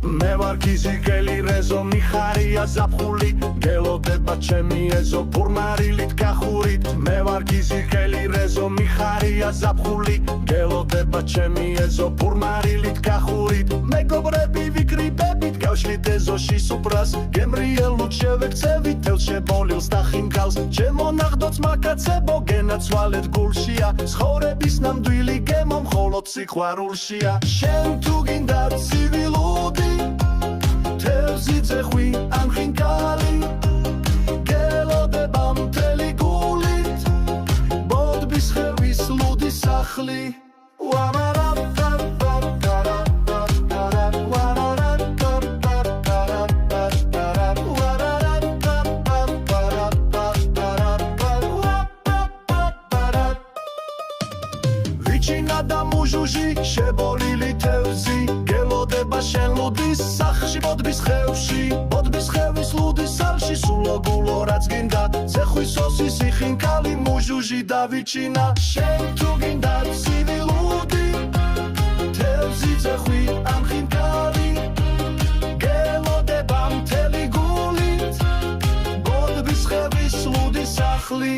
მე ვარ გიზიკელი რეზო მიხარია ზაფხული გელოდება ჩემი ეზო ფურმარილით გახურით მე ვარ გიზიკელი რეზო მიხარია ზაფხული გელოდება ჩემი ეზო ფურმარილით გახურით მეგობრები ვიკრიბებით გავშლით ეზოში სუპრას გემრიელუთ შევექცევით თელს შებოლილს და ხინკალს ჩემო ნახდოც მაკაცებო გენაცვალეთ გულშია ცხოვრების ნამდვილი გემო მხოლოდ სიყვარულშია შენ თუ გინდა ცივილუდი თევზი ძეხვი ან ხინკალი გელოდება მთელი გულით ბოდბის ხევის ლუდის სახლი ვიჩინა და მუჟუჟი შებოლილი თევზი გელოდება შენ ლუდის სახლში ბოდბის ხევის ლუდის სახლში სულო გულო რაც გინდა ზეხვის ოსისი ხინკალი მუჟუჟი და ვიჩინა შენ თუ გინდა ცივილუდი თევზი ძეხვი ან ხინკალი გელოდება მთელი გულით ბოდბის ხევის ლუდის სახლი